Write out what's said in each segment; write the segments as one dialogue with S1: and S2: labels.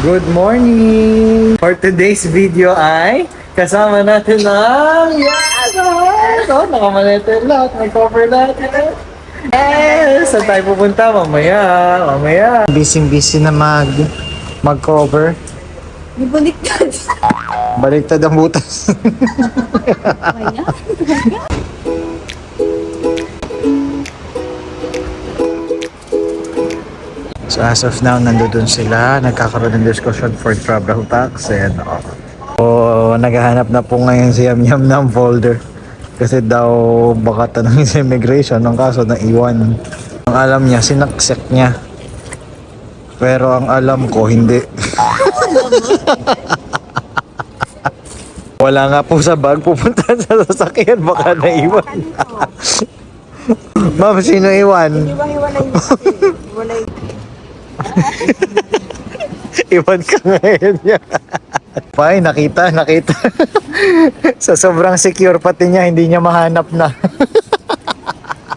S1: Good morning! For today's video ay kasama natin ang nakamalete lahat, may cover natin. Yes! Saan tayo pupunta? Mamaya. Busy na mag-cover.
S2: Baliktad.
S1: Baliktad ang butas. So as of now, nandoon sila. Nagkakaroon ng discussion for travel tax. And naghahanap na po ngayon si Yam ng folder. Kasi daw baka tanongin sa immigration ng kaso na iwan. Ang alam niya, sinaksek niya. Pero ang alam ko, hindi. Wala nga po sa bag. Pupunta sa sasakyan, baka naiwan. Ma'am, sino iwan? Iwan ka ngayon niya. Pay, nakita. Sa sobrang secure pati niya, hindi niya mahanap na.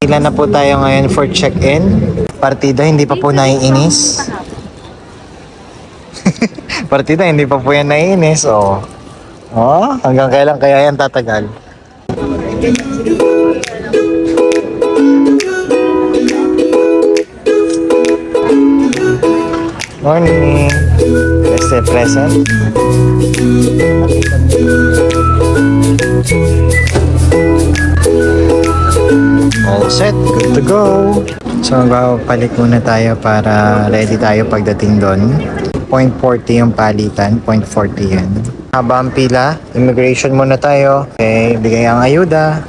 S1: Ilan na po tayo ngayon for check-in? Partida, hindi pa po naiinis. Partida, hindi pa po yan naiinis. Hanggang kailan kaya yan tatagal? Morning. Stay present. All set. Good to go. So magpapalit muna tayo para ready tayo pagdating doon. 0.40 yung palitan. 0.40 yan. Haba ang pila. Immigration muna tayo. Okay. Bigay ang ayuda.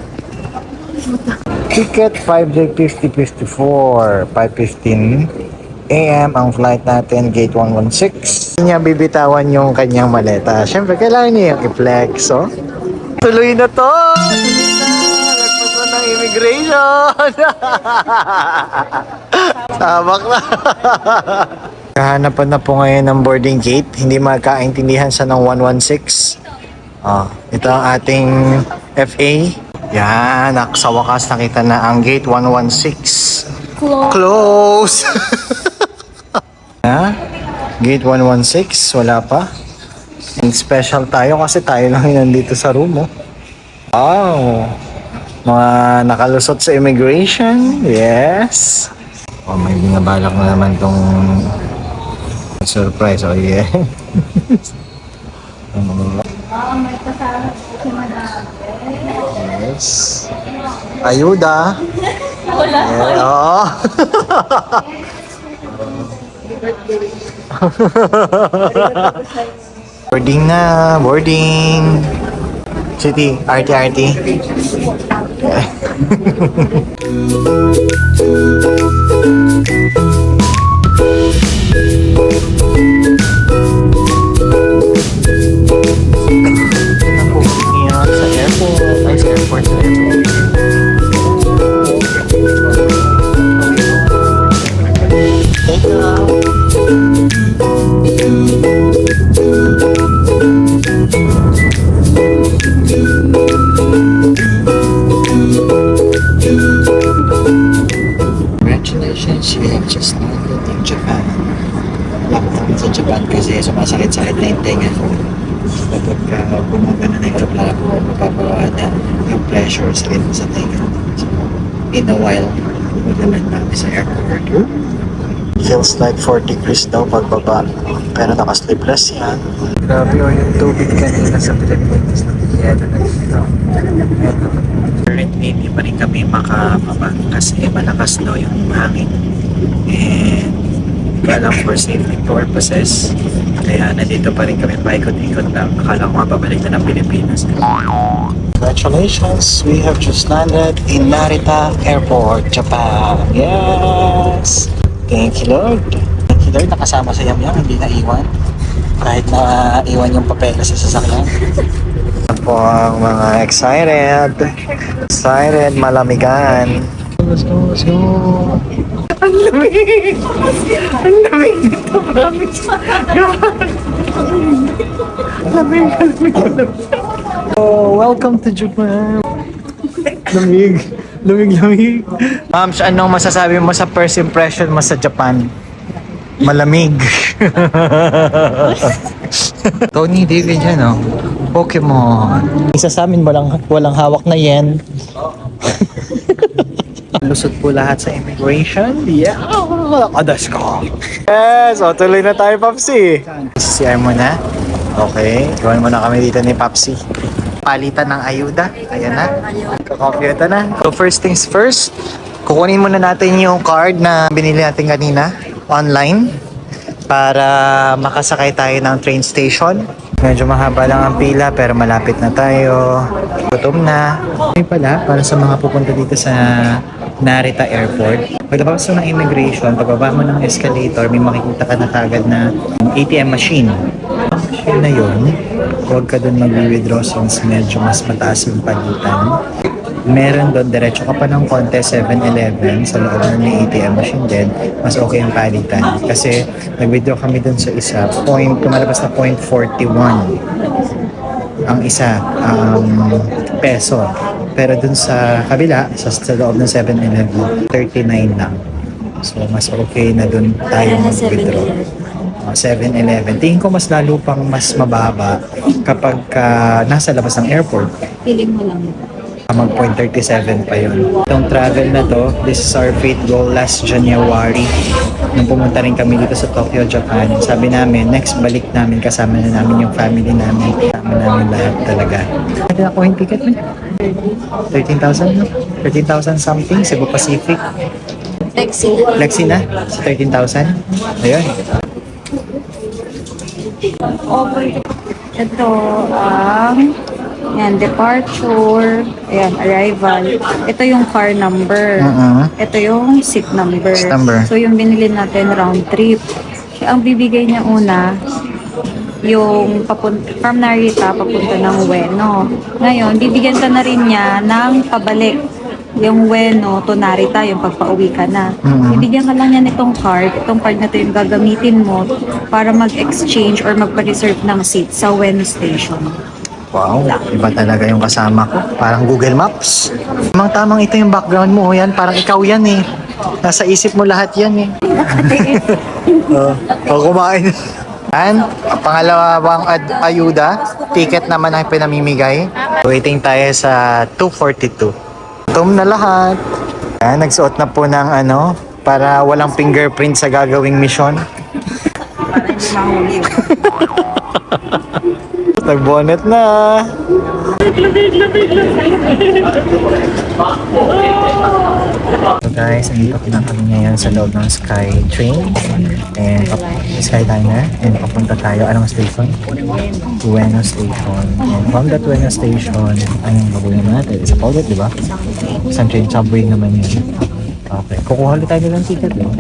S1: Ticket 5:50-54. 5:15 AM ang flight natin, gate 116. Hindi niya bibitawan yung kanyang maleta. Siyempre, kailangan niya yung i-flex, Tuloy na to! Tuloy na! Lagpas na ng immigration! Sabak na! Kahanapan na po ngayon ng boarding gate. Hindi magkaintindihan sa ng 116. Ito ang ating FA. Yan, sa wakas nakita na ang gate 116. Close! Gate 116, wala pa. And special tayo kasi tayo lang yun nandito sa room. Wow! Mga nakalusot sa immigration. Yes! May binabalak na naman tong surprise. Yeah.
S2: May kasama si Madam.
S1: Yes. Ayuda.
S2: Wala.
S1: Yeah. Boarding. City, RT. Sa airport. Take off. Congratulations, you have just landed in Japan. Lockdown sa Japan kasi sumasakit-sakit na yung tenga. Kapag bumagana na yung aeroplano, mapapawala yung pressure sa tenga. So, in a while, magalan namin sa airport. Feels like 40 degrees daw pagbaba. Pero naka-sleepless yan. Grabe yung tubig kanina sa Pilipinas. Nakikiyado na dito. Currently, hindi pa rin kami makababa kasi malakas daw yung hangin. And kaya lang for safety purposes, kaya nandito pa rin kami paikot-ikot lang. Akala ko mapabalik na ng Pilipinas. Congratulations! We have just landed in Narita Airport, Japan. Yes! Thank you, Lord. Thank you, Lord. Nakasama sa Yam, hindi na iwan. Kahit na iwan yung papeles sa sasakyan. Po ang mga excited, malamigan. Let's go. Ang lamig! Ang lamig nito, promise. Lamig, lamig, lamig. Oh, welcome to Japan. Lamig. Lamig, lamig. Ma'am, anong masasabi mo sa first impression mo sa Japan? Malamig. Tony David yan, oh. Pokemon. Isa sa amin walang hawak na yen. Lusot po lahat sa immigration. Yeah! Adas ko. Yes! O, tuloy na tayo, Papsi. CR mo na. Okay. Iwan mo na kami dito ni Papsi. Palitan ng ayuda. Ayan na. Kakopyota na. So, first things first. Kukunin muna natin yung card na binili natin kanina. Online. Para makasakay tayo ng train station. Medyo mahaba lang ang pila pero malapit na tayo. Gutom na. May pala, para sa mga pupunta dito sa Narita Airport. Pagkatapos ng immigration, pagbaba mo ng escalator, may makikita ka na kagad na ATM machine. Ang machine na yun, huwag ka doon mag-withdraw since medyo mas mataas yung palitan. Meron doon, diretso ka pa ng konti, 7-Eleven, sa loob ng may ATM machine din, mas okay yung palitan. Kasi nag-withdraw kami doon sa isa, tumalabas na 0.41 ang isa peso. Pero dun sa kabila, sa loob ng 7-Eleven, 39 lang. So, mas okay na dun tayo mag-withdraw. 7-Eleven. Tingin ko mas lalo pang mas mababa kapag nasa labas ng airport.
S2: Feeling mo lang.
S1: Mag 0.37 pa yun. Itong travel na to, this is our fate goal last January. Nung pumunta rin kami dito sa Tokyo, Japan. Sabi namin, next balik namin, kasama na namin yung family namin. Kasama namin lahat talaga. Pwede ako yung ticket mo? 13,000 no? 13,000 something, Cebu Pacific. Lexi na? Sa 13,000? Ayun.
S2: Ito ang departure, ayan, arrival. Ito yung car number. Ito yung seat number.
S1: Seat number.
S2: So yung binili natin round trip. Ang bibigay niya una, yung from Narita papunta ng Ueno. Ngayon, bibigyan ka na rin niya ng pabalik. Yung Ueno to Narita, yung pagpa-uwi ka na. Bibigyan ka lang niya nitong card. Itong card na ito yung gagamitin mo para mag-exchange or magpa-reserve ng seat sa Ueno Station.
S1: Wow, iba talaga yung kasama ko. Parang Google Maps. Tamang ito yung background mo. Yan, parang ikaw yan eh. Nasa isip mo lahat yan eh. Kumain. And, pangalawang ayuda, ticket naman ang pinamimigay. Waiting tayo sa 242. Tom na lahat. Ayan, nagsuot na po ng para walang fingerprint sa gagawing mission. Nag-bonnet na. So guys, nandito na kami ngayon sa loob ng Sky Train and Skyliner and papunta tayo. Anong station? Ueno Station. And from that Ueno Station, anong gagawin natin? Isa pa ulit, di ba? Isang train subway naman yun. Okay. Kukuha ulit tayo ng ticket, no?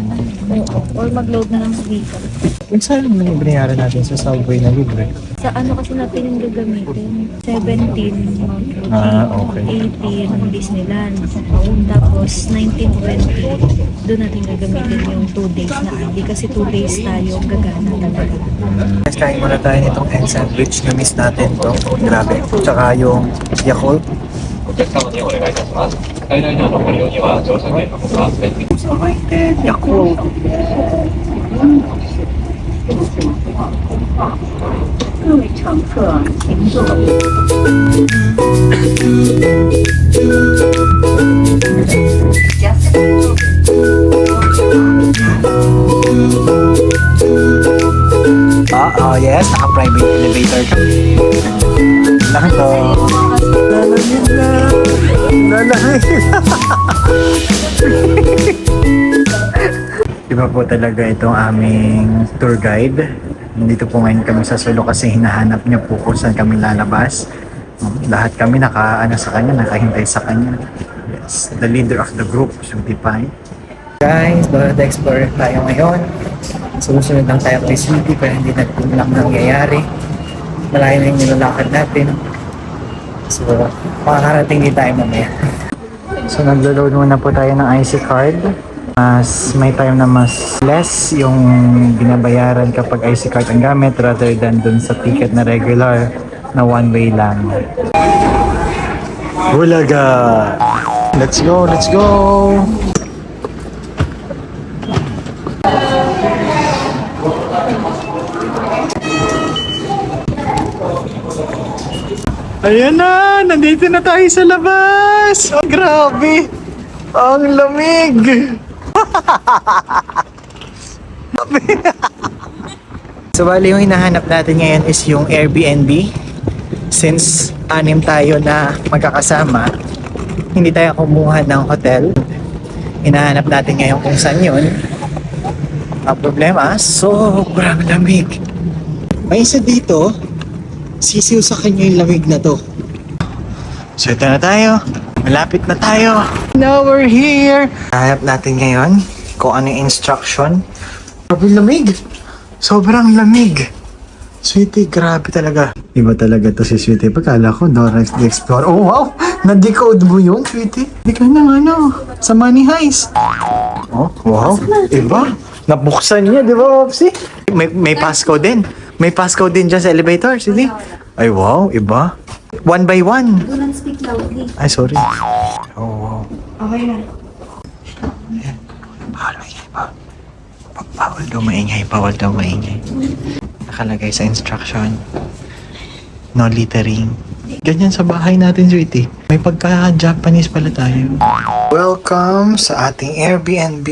S2: Or mag-load na lang sa dito.
S1: Kung saan naman yung binayaran natin sa subway na libre?
S2: Sa ano kasi natin yung gagamitin? 17 Mount Fuji,
S1: okay.
S2: 18 Disneyland, tapos 19-20 doon natin gagamitin yung 2 days na ID kasi 2 days tayo gagana talaga.
S1: Guys, kain muna tayo nitong egg sandwich na miss natin to. Grabe. Tsaka yung Yakult.
S3: お客様にお願いいたします。最大のご利用には乗車券のほか、別に
S1: Yakult. Oh yes, naka-private elevator kami. Laki to. Lalamig na. Lalamig na. Iba po talaga itong aming tour guide. Dito po ngayon kami sa Solo kasi hinahanap niya po kung saan kami lalabas. Lahat kami sa kanya, nakahintay sa kanya. Yes, the leader of the group, Shutipay. Guys, Dora the Explorer tayo ngayon. Sumusunod lang tayo kay City pero hindi natin lang nangyayari. Malayo na yung nilalakad natin. So, makakarating din tayo mamaya. So, naglo-load muna po tayo ng IC card. Mas may time na mas less yung binabayaran kapag IC card ang gamit rather than dun sa ticket na regular na one way lang. Bulaga! Let's go, let's go! Ayan na! Nandito na tayo sa labas! Oh, grabe! Ang lamig! So, bali yung hinahanap natin ngayon is yung Airbnb. Since 6 tayo na magkakasama, hindi tayo kumuha ng hotel. Hinahanap natin ngayon kung saan yun. Ang problema, sobrang lamig. May isa dito, sisiw sa kanya yung lamig na to. So ito na tayo. Malapit na tayo. Now we're here. Hanap natin ngayon kung ano yung instruction. Grabe lamig. Sobrang lamig. Sweetie, grabe talaga. Iba talaga to si Sweetie. Pagkala ko, Dora the Explorer. Oh wow! Na-decode mo yun, Sweetie. Hindi ka ng sa Money Heist. Oh, wow. Iba. Nabuksan niya, di ba, Popsi? May passcode din. May passcode din dyan sa elevator, Sweetie. Ay, wow. Iba. 1 by 1.
S2: Do not speak loudly.
S1: Ay, sorry. Oh, wow.
S2: Okay na.
S1: Bawal maingay pa. Bawal daw maingay. Nakalagay sa instruction. No littering. Ganyan sa bahay natin, Sweetie. May pagka-Japanese pala tayo. Welcome sa ating Airbnb.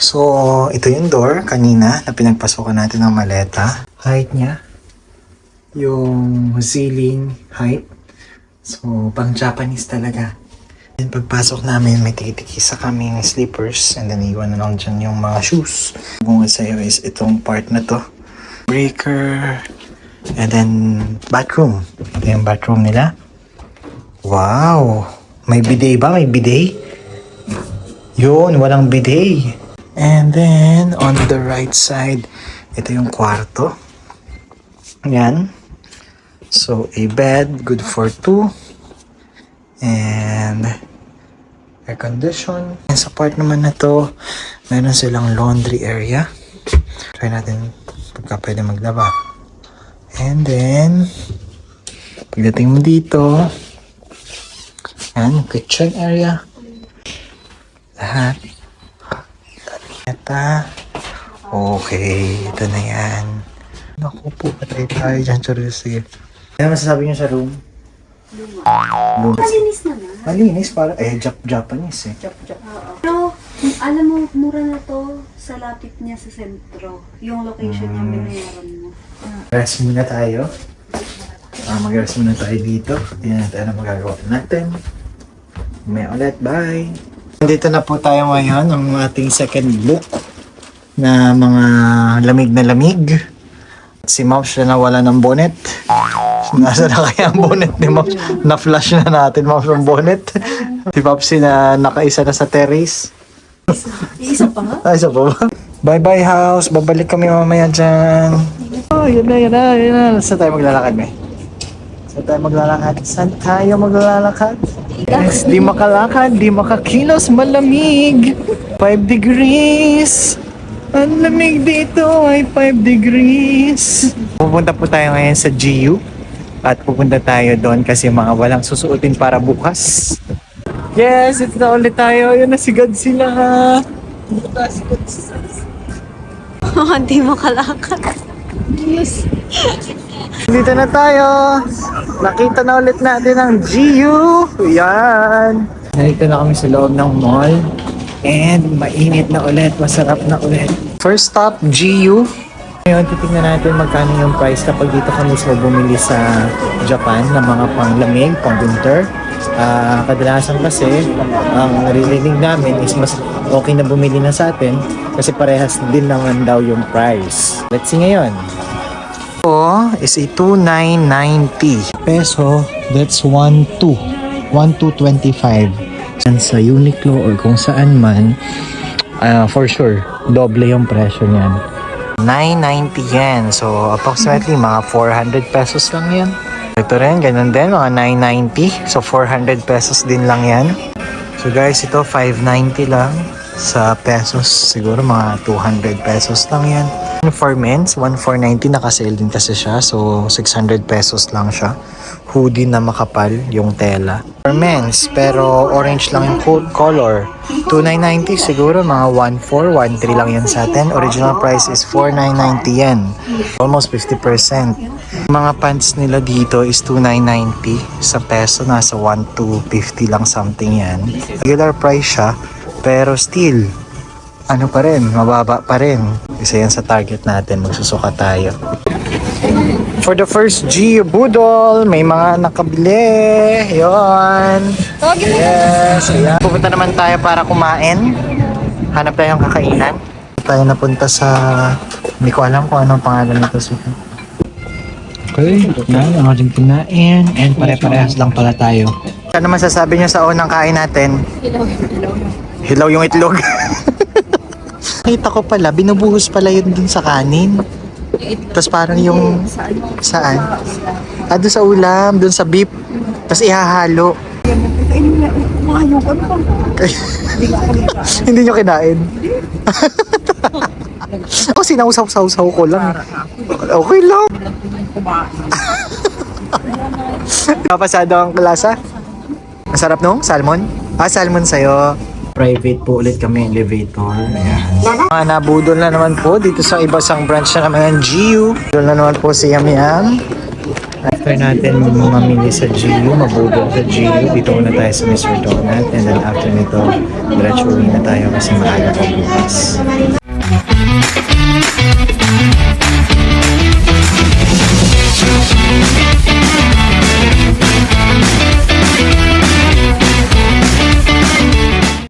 S1: So, ito yung door kanina na pinagpasokan natin ng maleta. Height niya. Yung ceiling height. So, pang Japanese talaga. Then pagpasok namin, may tikisa kaming slippers and then iwan na lang dyan yung mga shoes. Kung sa'yo is itong part na to. Breaker. And then, bathroom. Ito yung bathroom nila. Wow! May bidet ba? May bidet? Yun, walang bidet. And then, on the right side, ito yung kwarto. Yan. So, a bed, good for 2. And air condition. And sa part naman na to, meron silang laundry area. Try natin pagka pwede maglaba. And then, pagdating mo dito, yan, kitchen area. Lahat. Ito. Okay, ito na yan. Naku po, patay tayo dyan. Sige. Ano masasabi niyo sa room? Luma.
S2: Malinis naman.
S1: Malinis para Japanese eh.
S2: Pero, alam mo, mura na to sa lapit niya sa sentro. Yung location niya, binayaran mo.
S1: Rest muna tayo. Mag-rest muna tayo dito. Tingnan natin ano magagawa natin. May ulit. Bye! Dito na po tayo ngayon ang ating second look na mga lamig na lamig. Si Mouse na nawala ng bonnet. Nasa na kaya ang bonnet ni Mouse? Na-flash na natin Mouse ang bonnet. Si Popsi na nakaisa na sa terrace.
S2: Isa pa nga?
S1: Ay, isa pa ba? Bye-bye house. Babalik kami mamaya dyan. Oh, yun na. Saan tayo maglalakad, May? Saan tayo maglalakad? Yes, di makalakad, di makakilos, malamig. 5 degrees. Ang lamig dito ay 5 degrees. Pupunta po tayo ngayon sa GU. At pupunta tayo doon kasi mga walang susuotin para bukas. Yes, ito na ulit tayo. Yun na si Godzilla.
S2: Hindi mo kalakad. Yes.
S1: Dito na tayo. Nakita na ulit natin ang GU. Yan. Narito na kami sa loob ng mall. And mainit na ulit. Masarap na ulit. First stop, GU. Ngayon, titignan natin magkano yung price kapag dito kami mismo bumili sa Japan ng mga panglamig, pang-winter. Kadalasan kasi, ang naririnig namin is mas okay na bumili na sa atin kasi parehas din naman daw yung price. Let's see ngayon. Ito is a 2,990 peso. That's 1,225. Sa Uniqlo or kung saan man, for sure, doble yung presyo niyan. 990 yen. So, approximately mga 400 pesos lang yan. Ito rin, ganun din, mga 990. So, 400 pesos din lang yan. So, guys, ito 590 lang. Sa pesos, siguro mga 200 pesos lang yan. For men's, 1,490, nakasale din kasi siya. So, 600 pesos lang siya. Hoodie na makapal yung tela. For men's, pero orange lang yung color. 2,990 siguro, mga 1,400, 1,300 lang yan sa atin. Original price is 4,990 yan. Almost 50%. Mga pants nila dito is 2,990. Sa peso, nasa 1,250 lang something yan. Regular price siya, pero still, ano pa rin, mababa pa rin. Isa yan sa target natin, magsusuka tayo. For the first G, budol, may mga nakabili. Yun. Yes, ayan. Pupunta naman tayo para kumain. Hanap tayong kakainan. Tayo napunta sa, hindi ko alam kung anong pangalan nito. Okay, yan ang ating kinain. And pare-parehas lang pala tayo. Ano masasabi niyo sa unang kain natin? Hilaw yung itlog. Kita ko pala, binubuhos pala yun dun sa kanin. Tapos parang yung... Saan? Ah, dun sa ulam, dun sa beef. Tapos ihahalo. Hindi nyo kinain? Ako sinausaw-sausaw ko lang. Okay lang. Napasado ang klasa? Masarap no? Salmon? Ah, salmon sa'yo. Private po ulit kami, elevator. Ayan. Mga nabudol na naman po dito sa ibang branch na naman ng GU. Budol na naman po si Yam Yam. After natin mamili sa GU, mabudol sa GU, dito muna tayo sa Mr. Donut. And then after nito, diretso uwi na tayo kasi maaga pa bukas.